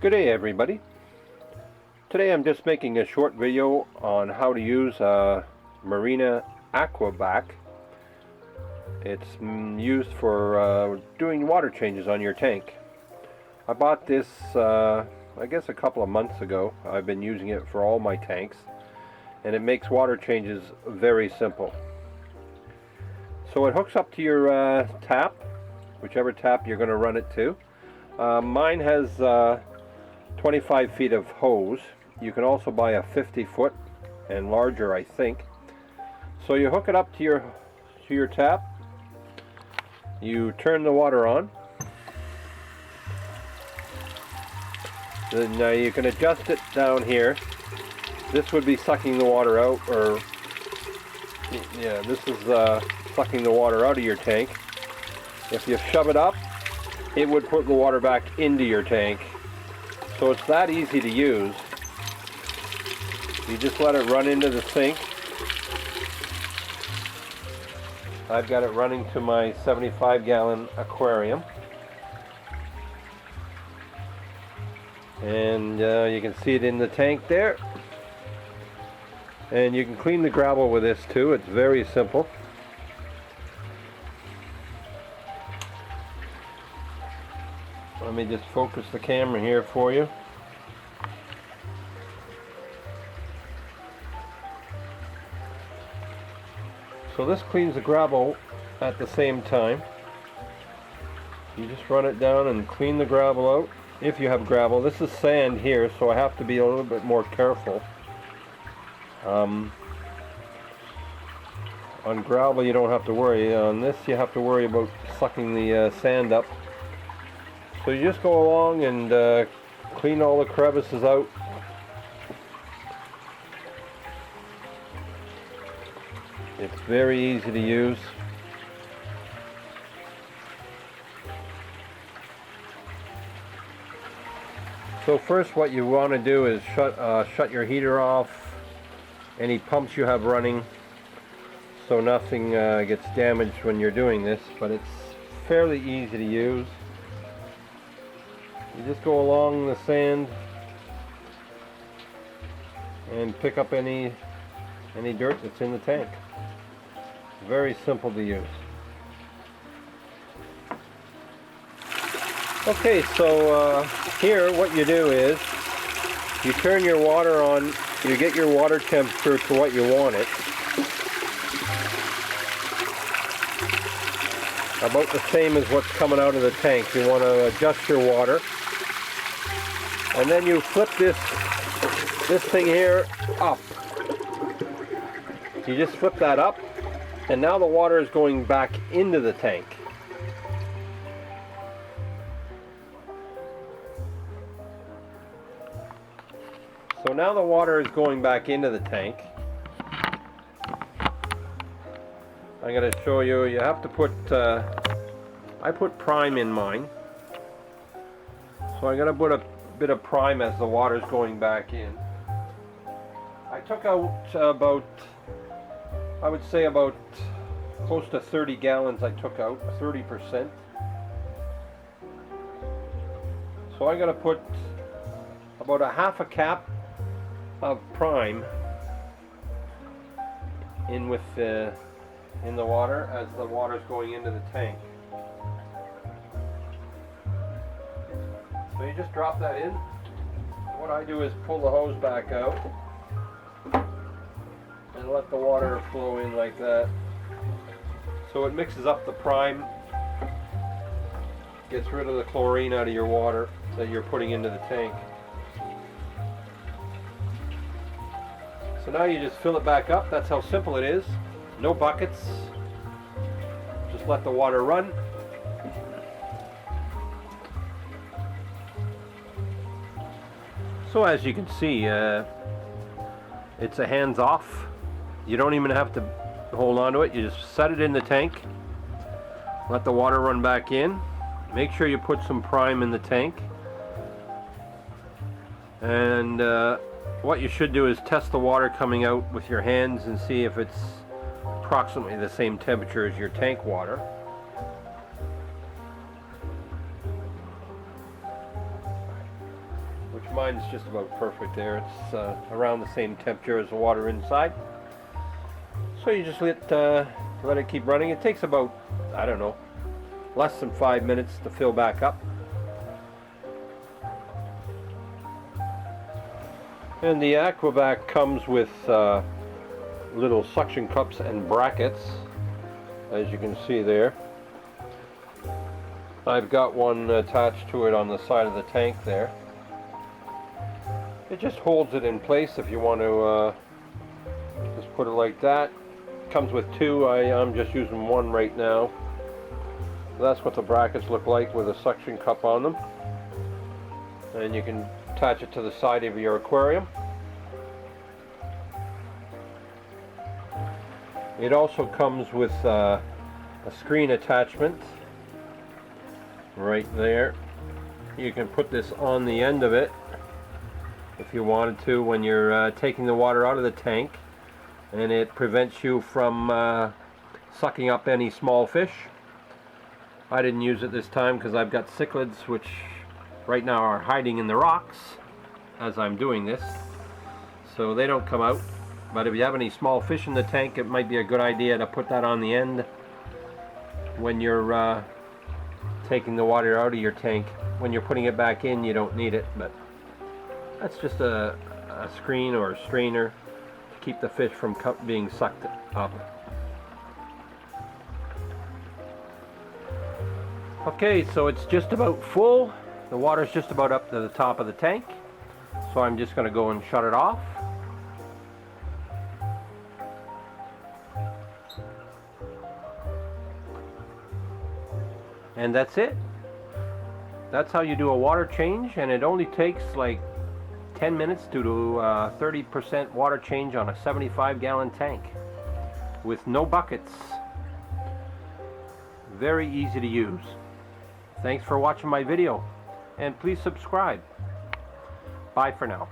Good day everybody. Today I'm just making a short video on how to use Marina AquaVac. It's used for doing water changes on your tank. I bought this I guess a couple of months ago. I've been using it for all my tanks and it makes water changes very simple. So it hooks up to your tap, whichever tap you're going to run it to. Mine has 25 feet of hose. You can also buy a 50-foot and larger, I think. So you hook it up to your tap. You turn the water on. Then you can adjust it down here. This would be sucking the water out, or yeah, this is sucking the water out of your tank. If you shove it up, it would put the water back into your tank. So it's that easy to use. You just let it run into the sink. I've got it running to my 75-gallon aquarium. And you can see it in the tank there. And you can clean the gravel with this too. It's very simple. Let me just focus the camera here for you. So this cleans the gravel at the same time. You just run it down and clean the gravel out. If you have gravel, this is sand here, so I have to be a little bit more careful. On gravel you don't have to worry. On this you have to worry about sucking the sand up. So you just go along and clean all the crevices out. It's very easy to use. So first what you want to do is shut your heater off, any pumps you have running, so nothing gets damaged when you're doing this, but it's fairly easy to use. You just go along the sand and pick up any dirt that's in the tank. Very simple to use. Okay, so here what you do is you turn your water on, you get your water temperature to what you want it. About the same as what's coming out of the tank. You want to adjust your water. And then you flip this thing here up. You just flip that up, and now the water is going back into the tank. So now the water is going back into the tank. I'm going to show you, you have to put, I put prime in mine. So I'm going to put a bit of prime as the water's going back in. I took out about, I would say about close to 30 gallons I took out, 30%. So I'm going to put about a half a cap of prime in with in the water as the water's going into the tank. So you just drop that in. What I do is pull the hose back out and let the water flow in like that. So it mixes up the prime, gets rid of the chlorine out of your water that you're putting into the tank. So now you just fill it back up. That's how simple it is. No buckets. Just let the water run. So as you can see, it's a hands-off. You don't even have to hold on to it. You just set it in the tank. Let the water run back in. Make sure you put some prime in the tank. And what you should do is test the water coming out with your hands and see if it's approximately the same temperature as your tank water. Mine's just about perfect there. It's around the same temperature as the water inside. So you just let it keep running. It takes about, I don't know, less than 5 minutes to fill back up. And the AquaVac comes with little suction cups and brackets, as you can see there. I've got one attached to it on the side of the tank there. It just holds it in place if you want to just put it like that. Comes with two. I'm just using one right now. That's what the brackets look like with a suction cup on them. And you can attach it to the side of your aquarium. It also comes with a screen attachment right there. You can put this on the end of it if you wanted to when you're taking the water out of the tank, and it prevents you from sucking up any small fish. I didn't use it this time because I've got cichlids which right now are hiding in the rocks as I'm doing this, so they don't come out. But if you have any small fish in the tank, it might be a good idea to put that on the end when you're taking the water out of your tank. When you're putting it back in, you don't need it, but that's just a screen or a strainer to keep the fish from being sucked up. Okay, so it's just about full. The water's just about up to the top of the tank, so I'm just going to go and shut it off. And that's it. That's how you do a water change, and it only takes like 10 minutes to do 30% water change on a 75-gallon tank with no buckets. Very easy to use. Thanks for watching my video, and please subscribe. Bye for now.